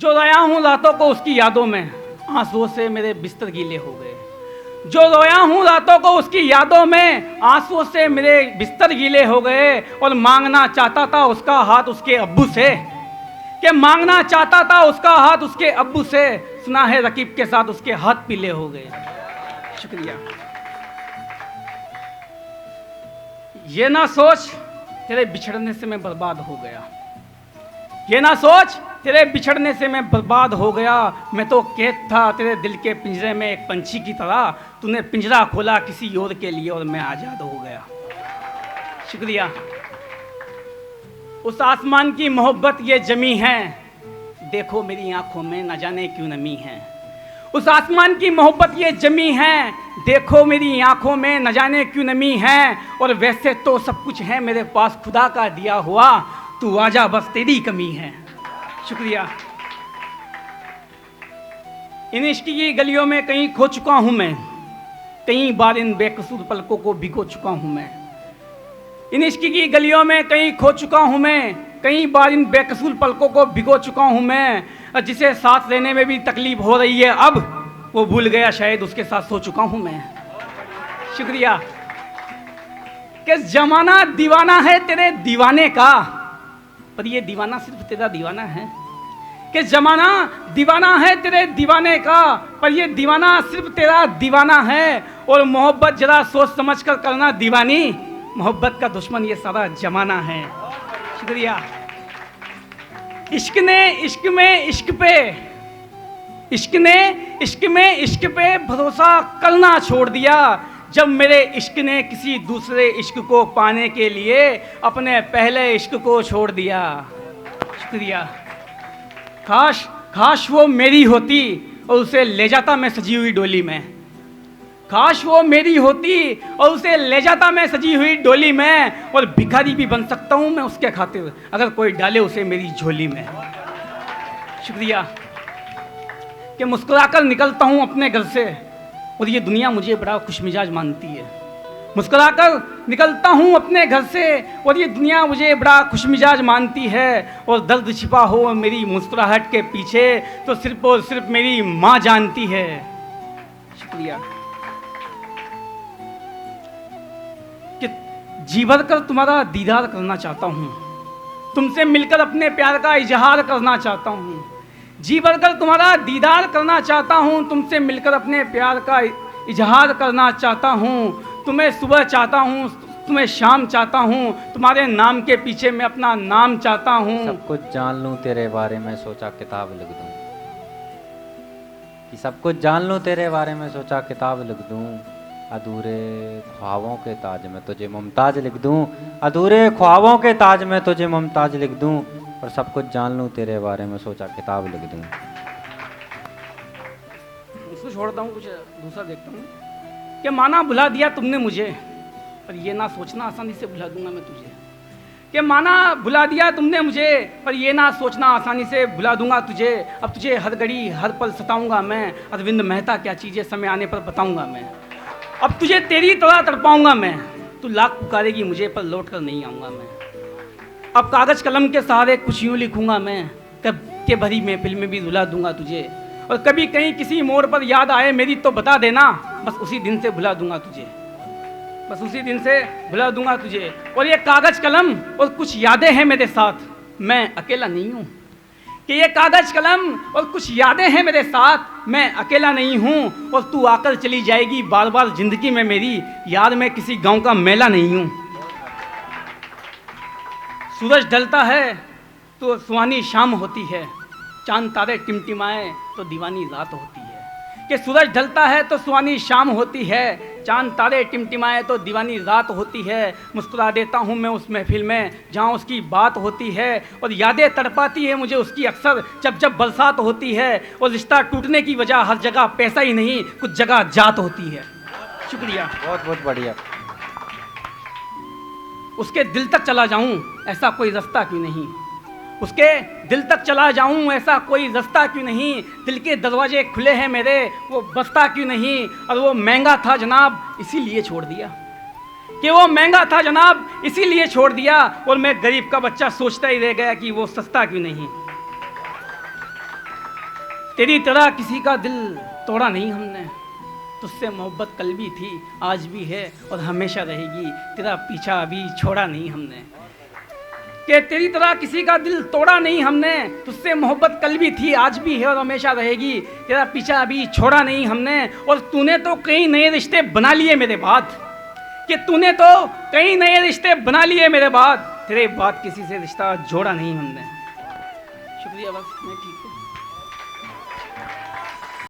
जो रोया हूँ रातों को उसकी यादों में, आंसुओं से मेरे बिस्तर गीले हो गए। जो रोया हूँ रातों को उसकी यादों में, आंसुओं से मेरे बिस्तर गीले हो गए। और मांगना चाहता था उसका हाथ उसके अब्बू से, कि मांगना चाहता था उसका हाथ उसके अब्बू से, सुना है रकीब के साथ उसके हाथ पीले हो गए। शुक्रिया। ये ना सोच तेरे बिछड़ने से मैं बर्बाद हो गया, ये ना सोच तेरे बिछड़ने से मैं बर्बाद हो गया। मैं तो कैद था तेरे दिल के पिंजरे में एक पंछी की तरह, तूने पिंजरा खोला किसी और के लिए और मैं आज़ाद हो गया। शुक्रिया। उस आसमान की मोहब्बत ये जमी है, देखो मेरी आंखों में न जाने क्यों नमी है। उस आसमान की मोहब्बत ये जमी है, देखो मेरी आंखों में न जाने क्यों नमी है। और वैसे तो सब कुछ है मेरे पास खुदा का दिया हुआ, तू आजा बस तेरी कमी है। शुक्रिया। इन इश्क की गलियों में कहीं खो चुका हूं मैं, कई बार इन बेकसूर पलकों को भिगो चुका हूं मैं। इन इश्क की गलियों में कहीं खो चुका हूं मैं, कई बार इन बेकसूर पलकों को भिगो चुका हूं मैं। जिसे साथ लेने में भी तकलीफ हो रही है अब, वो भूल गया शायद उसके साथ सो चुका हूं मैं। शुक्रिया। कि जमाना दीवाना है तेरे दीवाने का, पर ये दीवाना सिर्फ तेरा दीवाना है। कि जमाना दीवाना है तेरे दीवाने का, पर ये दीवाना सिर्फ तेरा दीवाना है। और मोहब्बत जरा सोच समझ कर करना दीवानी, मोहब्बत का दुश्मन ये सारा जमाना है। शुक्रिया। इश्क ने इश्क में इश्क पे, इश्क ने इश्क में इश्क पे भरोसा करना छोड़ दिया, जब मेरे इश्क ने किसी दूसरे इश्क को पाने के लिए अपने पहले इश्क को छोड़ दिया। शुक्रिया। काश काश वो मेरी होती और उसे ले जाता मैं सजी हुई डोली में, काश वो मेरी होती और उसे ले जाता मैं सजी हुई डोली में। और भिखारी भी बन सकता हूँ मैं उसके खातिर, अगर कोई डाले उसे मेरी झोली में। शुक्रिया। कि मुस्कुराकर निकलता हूँ अपने घर से और ये दुनिया मुझे बड़ा खुशमिजाज मानती है। मुस्कुराकर निकलता हूँ अपने घर से और ये दुनिया मुझे बड़ा खुशमिजाज मानती है। और दर्द छिपा हो मेरी मुस्कुराहट के पीछे तो सिर्फ और सिर्फ मेरी माँ जानती है। शुक्रिया। कि जी भर कर तुम्हारा दीदार करना चाहता हूँ, तुमसे मिलकर अपने प्यार का इजहार करना चाहता हूँ। जी भर कर तुम्हारा दीदार करना चाहता हूँ, तुमसे मिलकर अपने प्यार का इजहार करना चाहता हूँ। तुम्हें सुबह चाहता हूँ, तुम्हें शाम चाहता हूँ, तुम्हारे नाम के पीछे मैं अपना नाम चाहता हूँ। सब कुछ जान लूँ तेरे बारे में सोचा किताब लिख दूँ, कि सब कुछ जान लूँ तेरे बारे में सोचा किताब लिख दूँ। अधूरे ख्वाबों के ताज में तुझे मुमताज लिख दूँ, अधूरे ख्वाबों के ताज में तुझे मुमताज लिख दूँ। और सब कुछ जान लूँ तेरे बारे में सोचा किताब लिख दूँ। उसको छोड़ता हूँ, कुछ दूसरा देखता हूँ। कि माना भुला दिया तुमने मुझे, पर ये ना सोचना आसानी से भुला दूंगा मैं तुझे। कि माना भुला दिया तुमने मुझे, पर ये ना सोचना आसानी से भुला दूंगा तुझे। अब तुझे हर घड़ी हर पल सताऊंगा मैं, अरविंद मेहता क्या चीज़ें समय आने पर बताऊंगा मैं। अब तुझे तेरी तरह तड़पाऊंगा मैं, तू लाख पुकारेगी मुझे पर लौट कर नहीं आऊँगा मैं। अब कागज़ कलम के सहारे कुछ यूँ लिखूंगा मैं, कब के भरी महफिल में भी रुला दूंगा तुझे। और कभी कहीं किसी मोड़ पर याद आए मेरी तो बता देना, बस उसी दिन से भुला दूंगा तुझे, बस उसी दिन से भुला दूंगा तुझे। और ये कागज कलम और कुछ यादें हैं मेरे साथ, मैं अकेला नहीं हूँ। कि ये कागज कलम और कुछ यादें हैं मेरे साथ, मैं अकेला नहीं हूँ। और तू आकर चली जाएगी बार बार जिंदगी में मेरी, याद मैं किसी गांव का मेला नहीं हूँ। सूरज ढलता है तो सुहानी शाम होती है, चांद तारे टिमटिमाए तो दीवानी रात होती है। कि सूरज ढलता है तो सुहानी शाम होती है, चांद तारे टिमटिमाए तो दीवानी रात होती है। मुस्कुरा देता हूँ मैं उस महफिल में जहाँ उसकी बात होती है। और यादें तड़पाती है मुझे उसकी अक्सर जब जब बरसात होती है। और रिश्ता टूटने की वजह हर जगह पैसा ही नहीं, कुछ जगह जात होती है। शुक्रिया। बहुत बहुत बढ़िया। उसके दिल तक चला जाऊं ऐसा कोई रास्ता क्यों नहीं, उसके दिल तक चला जाऊं ऐसा कोई रास्ता क्यों नहीं। दिल के दरवाजे खुले हैं मेरे, वो बस्ता क्यों नहीं। और वो महंगा था जनाब इसीलिए छोड़ दिया, कि वो महंगा था जनाब इसीलिए छोड़ दिया। और मैं गरीब का बच्चा सोचता ही रह गया कि वो सस्ता क्यों नहीं। तेरी तरह किसी का दिल तोड़ा नहीं हमने, तुझसे मोहब्बत कल भी थी, आज भी है और हमेशा रहेगी, तेरा पीछा अभी छोड़ा नहीं हमने। कि तेरी तरह किसी का दिल तोड़ा नहीं हमने, तुझसे मोहब्बत कल भी थी, आज भी है और हमेशा रहेगी, तेरा पीछा अभी छोड़ा नहीं हमने। और तूने तो कई नए रिश्ते बना लिए मेरे बाद, कि तूने तो कई नए रिश्ते बना लिए मेरे बाद, तेरे बाद किसी से रिश्ता जोड़ा नहीं हमने। शुक्रिया, बस मैं ठीक।